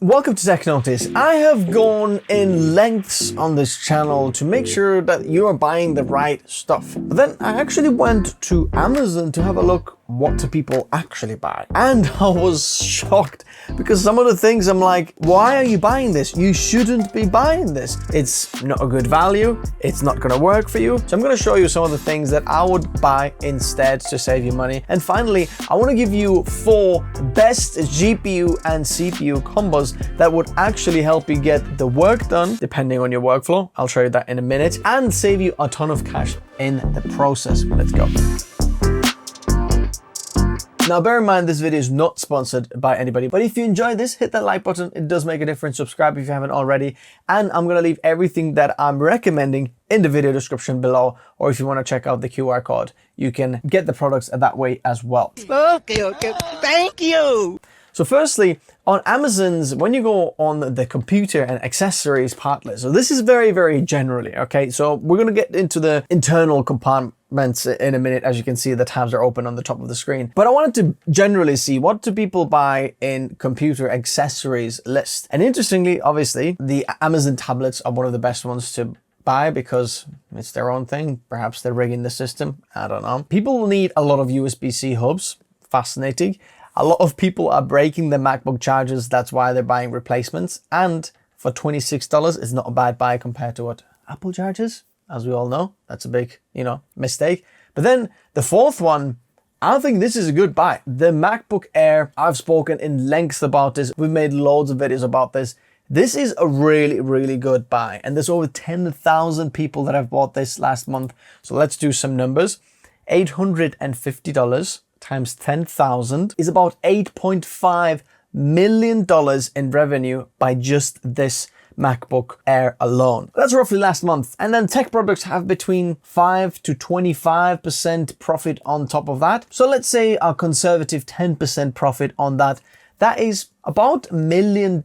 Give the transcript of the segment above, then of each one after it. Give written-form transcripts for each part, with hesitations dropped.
Welcome to Tech Notice. I have gone in lengths on this channel to make sure that you are buying the right stuff. But then I actually went to Amazon to have a look what do people actually buy. And I was shocked because some of the things I'm like, why are you buying this? You shouldn't be buying this. It's not a good value. It's not gonna work for you. So I'm gonna show you some of the things that I would buy instead to save you money. And finally, I wanna give you 4 best GPU and CPU combos that would actually help you get the work done depending on your workflow. I'll show you that in a minute and save you a ton of cash in the process. Let's go. Now, bear in mind, this video is not sponsored by anybody, but if you enjoyed this, hit that like button. It does make a difference. Subscribe if you haven't already. And I'm going to leave everything that I'm recommending in the video description below. Or if you want to check out the QR code, you can get the products that way as well. Okay. Thank you. So firstly, on Amazon's, when you go on the computer and accessories part list, so this is very, very generally, okay? So we're going to get into the internal compartments in a minute. As you can see, the tabs are open on the top of the screen. But I wanted to generally see what do people buy in computer accessories list. And interestingly, obviously, the Amazon tablets are one of the best ones to buy because it's their own thing. Perhaps they're rigging the system. I don't know. People need a lot of USB-C hubs. Fascinating. A lot of people are breaking the MacBook chargers. That's why they're buying replacements. And for $26, it's not a bad buy compared to what Apple charges, as we all know. That's a big, mistake. But then the fourth one, I think this is a good buy. The MacBook Air, I've spoken in length about this. We've made loads of videos about this. This is a really, really good buy. And there's over 10,000 people that have bought this last month. So let's do some numbers. $850 times 10,000 is about $8.5 million in revenue by just this MacBook Air alone. That's roughly last month. And then tech products have between 5 to 25% profit on top of that. So let's say a conservative 10% profit on that. That is about $1 million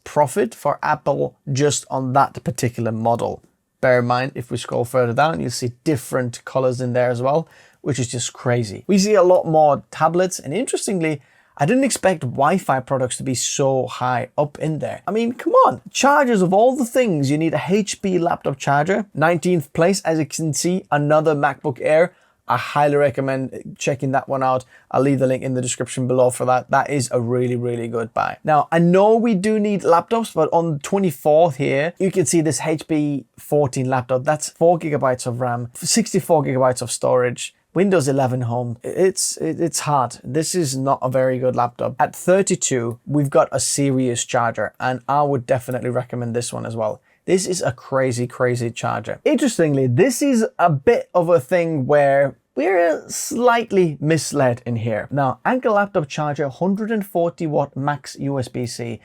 profit for Apple just on that particular model. Bear in mind, if we scroll further down, you'll see different colors in there as well, which is just crazy. We see a lot more tablets, and interestingly, I didn't expect Wi-Fi products to be so high up in there. I mean, come on. Chargers of all the things, you need a HP laptop charger. 19th place, as you can see, another MacBook Air. I highly recommend checking that one out. I'll leave the link in the description below for that. That is a really, really good buy. Now, I know we do need laptops, but on 24th here, you can see this HP 14 laptop. That's 4 gigabytes of RAM, 64 gigabytes of storage, Windows 11 Home. It's hard. This is not a very good laptop. At 32, we've got a serious charger, and I would definitely recommend this one as well. This is a crazy, crazy charger. Interestingly, this is a bit of a thing where we're slightly misled in here. Now, Anker laptop charger, 140 watt max USB-C.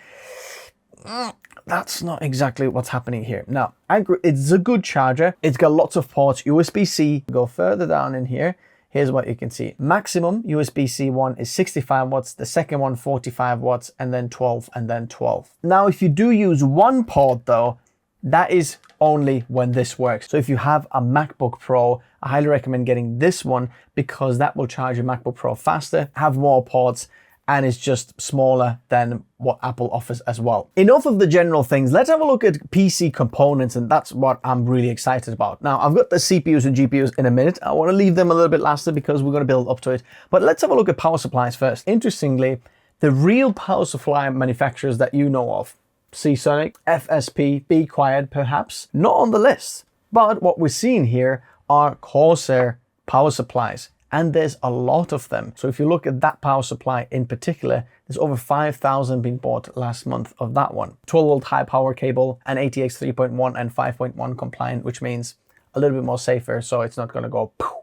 That's not exactly what's happening here. Now, Anker, it's a good charger. It's got lots of ports, USB-C. Go further down in here. Here's what you can see. Maximum USB-C one is 65 watts, the second one 45 watts, and then 12, and then 12. Now, if you do use one port though, that is only when this works. So if you have a MacBook Pro, I highly recommend getting this one because that will charge your MacBook Pro faster, have more ports, and is just smaller than what Apple offers as well. Enough of the general things. Let's have a look at PC components, and that's what I'm really excited about. Now, I've got the CPUs and GPUs in a minute. I want to leave them a little bit later because we're going to build up to it. But let's have a look at power supplies first. Interestingly, the real power supply manufacturers that you know of, Seasonic, FSP, Be Quiet perhaps, not on the list. But what we're seeing here are Corsair power supplies, and there's a lot of them. So if you look at that power supply in particular, there's over 5,000 being bought last month of that one. 12 volt high power cable and ATX 3.1 and 5.1 compliant, which means a little bit more safer, so it's not gonna go poof.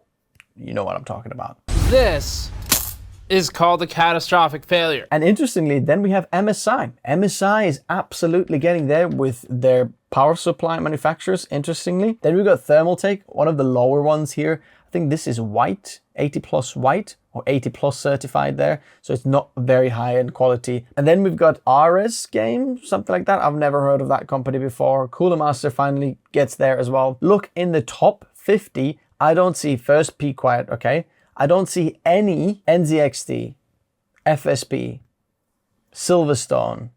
You know what I'm talking about. This is called a catastrophic failure. And interestingly, then we have MSI. MSI is absolutely getting there with their power supply manufacturers, interestingly. Then we've got Thermaltake, one of the lower ones here. I think this is white, 80 plus white, or 80 plus certified there. So it's not very high end quality. And then we've got RS Game, something like that. I've never heard of that company before. Cooler Master finally gets there as well. Look in the top 50, I don't see first Be Quiet, okay? I don't see any NZXT, FSP, Silverstone,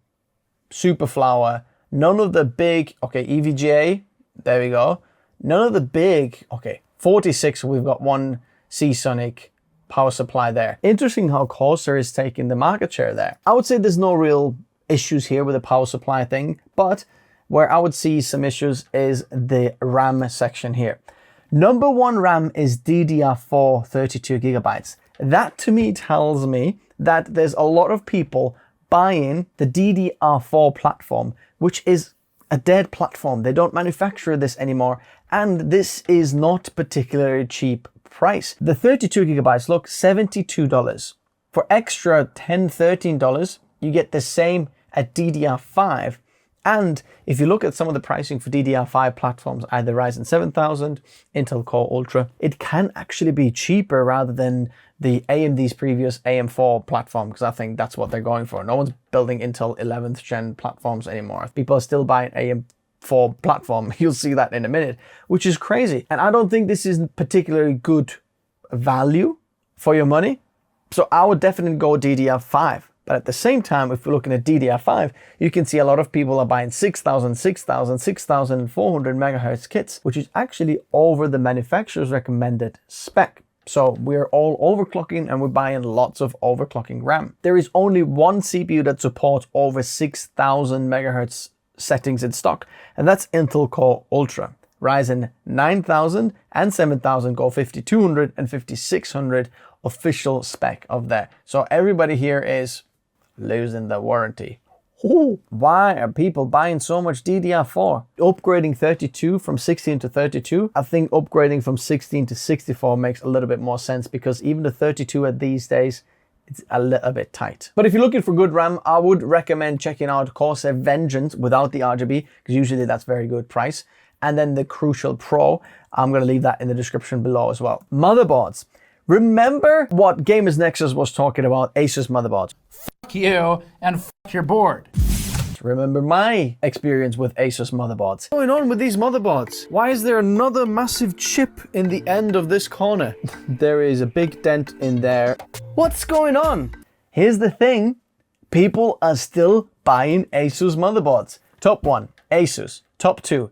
Superflower, none of the big, okay, EVGA, there we go. None of the big, okay, 46, we've got one Seasonic power supply there. Interesting how Corsair is taking the market share there. I would say there's no real issues here with the power supply thing, but where I would see some issues is the RAM section here. Number one RAM is DDR4 32 gigabytes. That to me tells me that there's a lot of people buying the DDR4 platform, which is a dead platform. They don't manufacture this anymore, and this is not particularly cheap price. The 32 gigabytes, look, $72. For extra $10, $13, you get the same at DDR5. And if you look at some of the pricing for DDR5 platforms, either Ryzen 7000, Intel Core Ultra, it can actually be cheaper rather than the AMD's previous AM4 platform, because I think that's what they're going for. No one's building Intel 11th gen platforms anymore. People are still buying AM4 platform. You'll see that in a minute, which is crazy. And I don't think this is particularly good value for your money. So I would definitely go DDR5. But at the same time, if we're looking at DDR5, you can see a lot of people are buying 6,400 megahertz kits, which is actually over the manufacturer's recommended spec. So we're all overclocking and we're buying lots of overclocking RAM. There is only one CPU that supports over 6,000 megahertz settings in stock, and that's Intel Core Ultra. Ryzen 9000 and 7000 go 5200 and 5600 official spec of that. So everybody here is losing the warranty. Ooh, why are people buying so much DDR4? Upgrading 32 from 16 to 32, I think upgrading from 16 to 64 makes a little bit more sense, because even the 32 at these days, it's a little bit tight. But if you're looking for good RAM, I would recommend checking out Corsair Vengeance without the RGB, because usually that's very good price. And then the Crucial Pro, I'm going to leave that in the description below as well. Motherboards. Remember what Gamers Nexus was talking about, Asus motherboards. Fuck you and fuck your board. Remember my experience with Asus motherboards. What's going on with these motherboards? Why is there another massive chip in the end of this corner? There is a big dent in there. What's going on? Here's the thing. People are still buying Asus motherboards. Top 1, Asus. Top 2,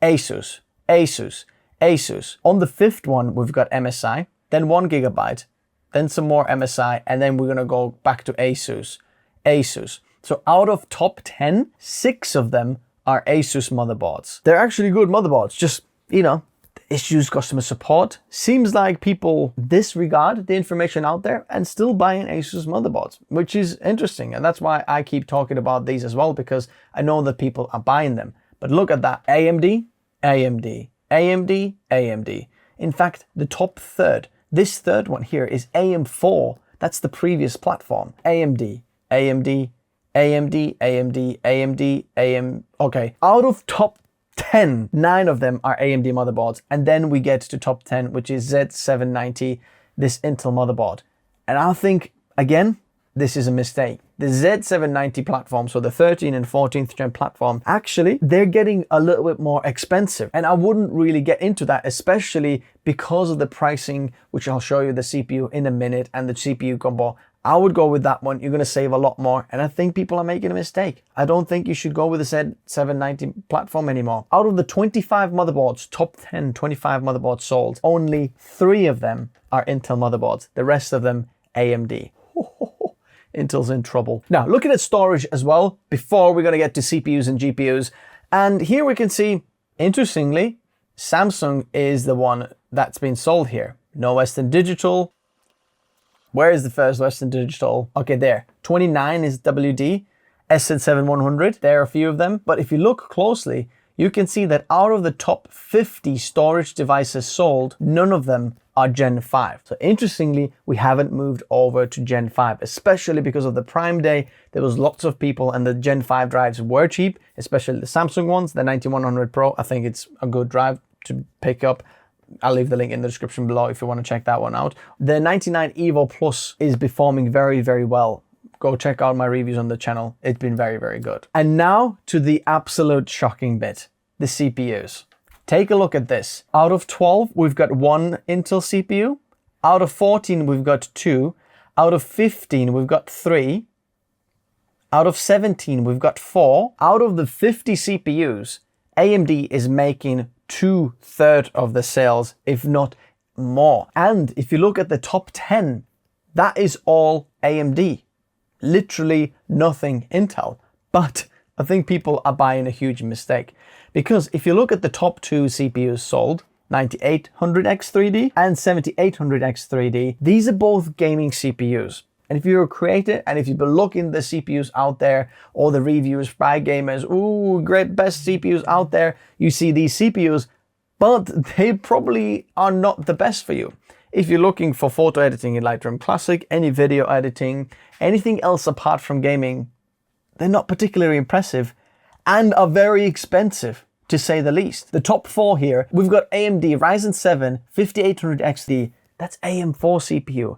Asus. Asus. Asus. On the 5th one, we've got MSI. Then 1 gigabyte, then some more MSI, and then we're gonna go back to Asus. Asus. So out of top 10, 6 of them are Asus motherboards. They're actually good motherboards, just, you know, issues, customer support. Seems like people disregard the information out there and still buying Asus motherboards, which is interesting. And that's why I keep talking about these as well, because I know that people are buying them. But look at that, AMD, AMD, AMD, AMD. In fact, the top third, this third one here is AM4. That's the previous platform. AMD, AMD, AMD, AMD, AMD, AM. Okay, out of top 10, 9 of them are AMD motherboards. And then we get to top 10, which is Z790, this Intel motherboard. And I think, again, this is a mistake. The Z790 platform, so the 13th and 14th gen platform, actually, they're getting a little bit more expensive. And I wouldn't really get into that, especially because of the pricing, which I'll show you the CPU in a minute, and the CPU combo. I would go with that one. You're gonna save a lot more. And I think people are making a mistake. I don't think you should go with the Z790 platform anymore. Out of the 25 motherboards, top 10, 25 motherboards sold, only 3 of them are Intel motherboards. The rest of them, AMD. Intel's in trouble. Now, looking at storage as well, before we're gonna get to CPUs and GPUs. And here we can see, interestingly, Samsung is the one that's been sold here. No Western Digital. Where is the first Western Digital? Okay, there. 29 is WD. SN7100, there are a few of them. But if you look closely, you can see that out of the top 50 storage devices sold, none of them are Gen 5. So interestingly, we haven't moved over to Gen 5, especially because of the Prime Day. There was lots of people, and the Gen 5 drives were cheap, especially the Samsung ones. The 9100 Pro, I think it's a good drive to pick up. I'll leave the link in the description below if you want to check that one out. The 99 Evo Plus is performing very, very well. Go check out my reviews on the channel. It's been very, very good. And now to the absolute shocking bit, the CPUs. Take a look at this. Out of 12, we've got 1 Intel CPU. Out of 14, we've got 2. Out of 15, we've got 3. Out of 17, we've got 4. Out of the 50 CPUs, AMD is making 2/3 of the sales, if not more. And if you look at the top 10, that is all AMD. Literally nothing Intel. But I think people are buying a huge mistake, because if you look at the top 2 CPUs sold, 9800X3D and 7800X3D, these are both gaming CPUs. And if you're a creator and if you've been looking at the CPUs out there or the reviews by gamers, ooh, great best CPUs out there, you see these CPUs, but they probably are not the best for you. If you're looking for photo editing in Lightroom Classic, any video editing, anything else apart from gaming, they're not particularly impressive and are very expensive, to say the least. The top 4 here, we've got AMD Ryzen 7 5800XD, that's AM4 CPU.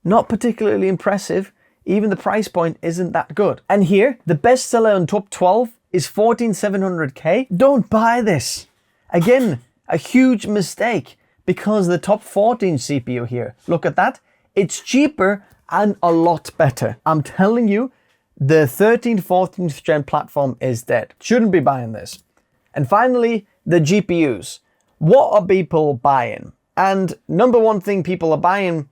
Not particularly impressive, even the price point isn't that good. And here, the best seller on top 12 is 14700K. Don't buy this. Again, a huge mistake, because the top 14 CPU here, look at that, it's cheaper and a lot better. I'm telling you, the 13th, 14th gen platform is dead. Shouldn't be buying this. And finally, the GPUs. What are people buying? And number one thing people are buying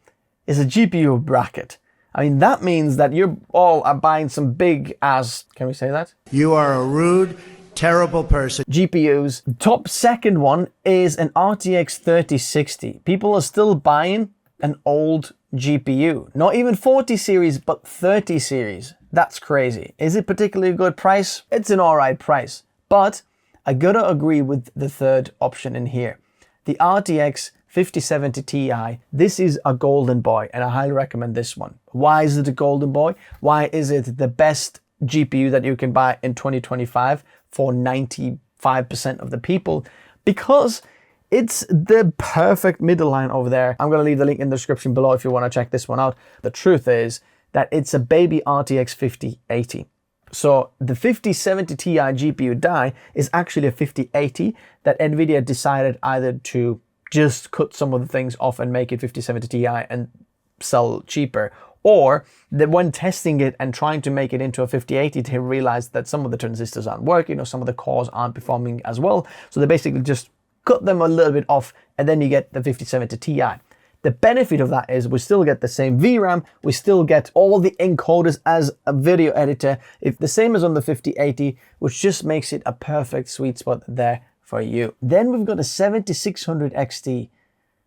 is a GPU bracket. I mean, that means that you all are buying some big ass, can we say that? You are a rude, terrible person. GPUs. Top second one is an RTX 3060. People are still buying an old GPU. Not even 40 series, but 30 series. That's crazy. Is it particularly a good price? It's an alright price. But I gotta agree with the third option in here. The RTX 5070 Ti, this is a golden boy, and I highly recommend this one. Why is it a golden boy? Why is it the best GPU that you can buy in 2025 for 95% of the people? Because it's the perfect middle line over there. I'm gonna leave the link in the description below if you wanna check this one out. The truth is that it's a baby RTX 5080. So the 5070 Ti GPU die is actually a 5080 that NVIDIA decided either to just cut some of the things off and make it 5070 Ti and sell cheaper, or that when testing it and trying to make it into a 5080, they realized that some of the transistors aren't working or some of the cores aren't performing as well. So they basically just cut them a little bit off, and then you get the 5070 Ti. The benefit of that is we still get the same VRAM, we still get all the encoders as a video editor, if the same as on the 5080, which just makes it a perfect sweet spot there for you. Then we've got a 7600 XT.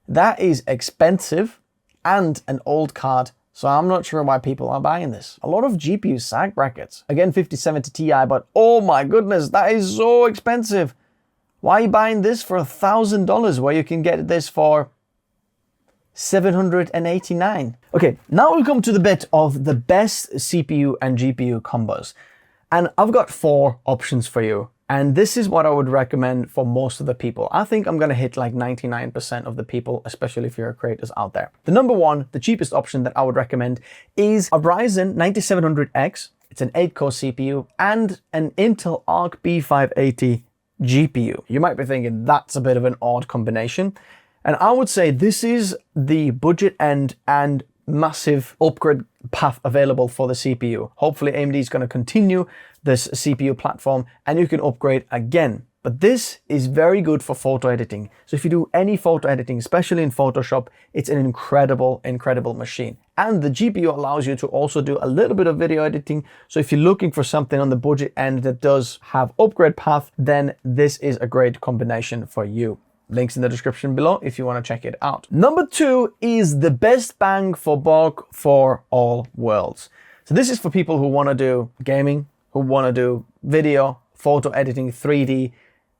That is expensive and an old card, so I'm not sure why people are buying this. A lot of GPU sag brackets. Again, 5070 Ti, but oh my goodness, that is so expensive. Why are you buying this for $1,000 where you can get this for $789? Okay, now we'll come to the bit of the best CPU and GPU combos. And I've got 4 options for you. And this is what I would recommend for most of the people. I think I'm gonna hit like 99% of the people, especially if you're creators out there. The number 1, the cheapest option that I would recommend is a Ryzen 9700X. It's an 8-core CPU and an Intel Arc B580 GPU. You might be thinking that's a bit of an odd combination. And I would say this is the budget end and massive upgrade path available for the CPU. Hopefully AMD is going to continue this CPU platform and you can upgrade again. But this is very good for photo editing. So if you do any photo editing, especially in Photoshop, it's an incredible, incredible machine. And the GPU allows you to also do a little bit of video editing. So if you're looking for something on the budget end that does have upgrade path, then this is a great combination for you. Links in the description below if you want to check it out. Number 2 is the best bang for buck for all worlds. So this is for people who want to do gaming, who want to do video, photo editing, 3D,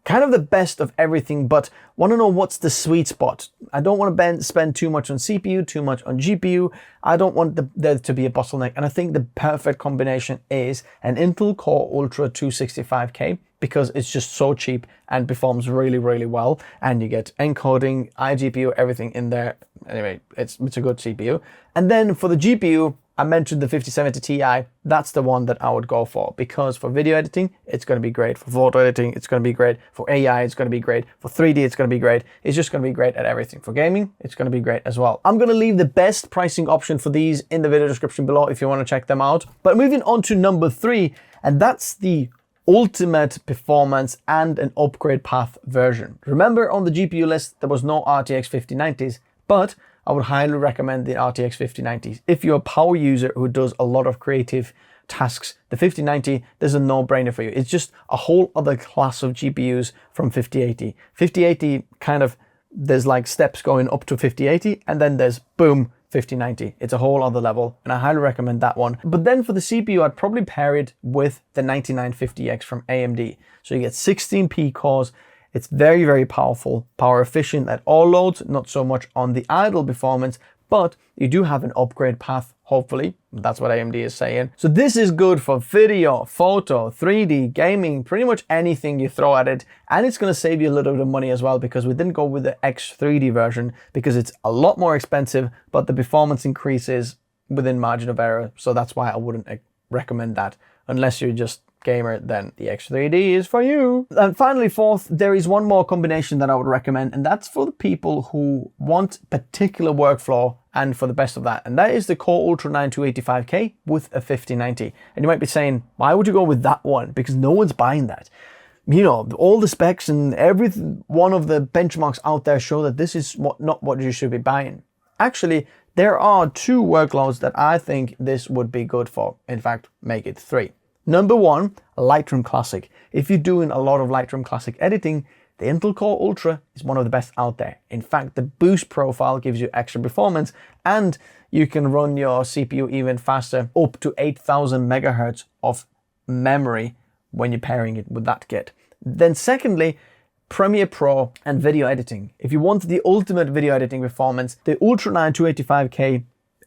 kind of the best of everything, but want to know what's the sweet spot. I don't want to spend too much on CPU, too much on GPU. I don't want there to be a bottleneck. And I think the perfect combination is an Intel Core Ultra 265K, because it's just so cheap and performs really, really well. And you get encoding, iGPU, everything in there. Anyway, it's a good CPU. And then for the GPU, I mentioned the 5070 Ti. That's the one that I would go for, because for video editing, it's going to be great. For photo editing, it's going to be great. For AI, it's going to be great. For 3D, it's going to be great. It's just going to be great at everything. For gaming, it's going to be great as well. I'm going to leave the best pricing option for these in the video description below if you want to check them out. But moving on to number 3, and that's the ultimate performance and an upgrade path version. Remember, on the GPU list, there was no RTX 5090s, but I would highly recommend the RTX 5090s. If you're a power user who does a lot of creative tasks, the 5090, there's a no-brainer for you. It's just a whole other class of GPUs from 5080. 5080 kind of, there's like steps going up to 5080, and then there's boom, 5090. It's a whole other level, and I highly recommend that one. But then for the CPU, I'd probably pair it with the 9950X from AMD. So you get 16P cores. It's very, very powerful, power efficient at all loads, not so much on the idle performance, but you do have an upgrade path, hopefully. That's what AMD is saying. So this is good for video, photo, 3D, gaming, pretty much anything you throw at it. And it's going to save you a little bit of money as well, because we didn't go with the X3D version because it's a lot more expensive, but the performance increases within margin of error. So that's why I wouldn't recommend that unless you're just gamer, then the X3D is for you. And finally, fourth, there is one more combination that I would recommend, and that's for the people who want particular workflow and for the best of that. And that is the Core Ultra 9285K with a 5090. And you might be saying, why would you go with that one? Because no one's buying that. You know, all the specs and every one of the benchmarks out there show that this is not what you should be buying. Actually, there are 2 workloads that I think this would be good for. In fact, make it 3. Number 1, Lightroom Classic. If you're doing a lot of Lightroom Classic editing, the Intel Core Ultra is one of the best out there. In fact, the boost profile gives you extra performance, and you can run your CPU even faster, up to 8000 megahertz of memory when you're pairing it with that kit. Then secondly, Premiere Pro and video editing. If you want the ultimate video editing performance, the Ultra 9285K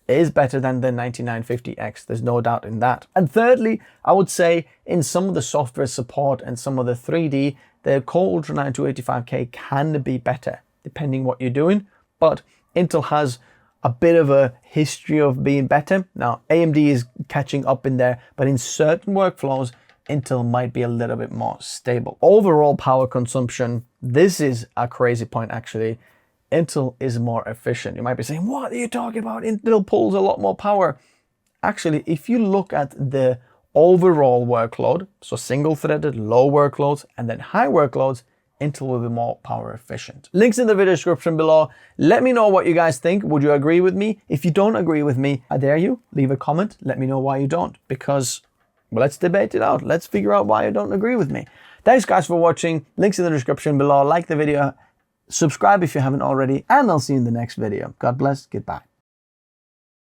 is better than the 9950X. There's no doubt in that. And thirdly, I would say in some of the software support and some of the 3D, the Core Ultra 9285K can be better depending what you're doing. But Intel has a bit of a history of being better. Now, AMD is catching up in there, but in certain workflows, Intel might be a little bit more stable. Overall power consumption, this is a crazy point actually. Intel is more efficient. You might be saying, what are you talking about? Intel pulls a lot more power. Actually, if you look at the overall workload, so single-threaded, low workloads, and then high workloads, Intel will be more power efficient. Links in the video description below. Let me know what you guys think. Would you agree with me? If you don't agree with me, I dare you, leave a comment. Let me know why you don't, because well, let's debate it out. Let's figure out why you don't agree with me. Thanks guys for watching. Links in the description below. Like the video. Subscribe if you haven't already, and I'll see you in the next video. God bless. Goodbye.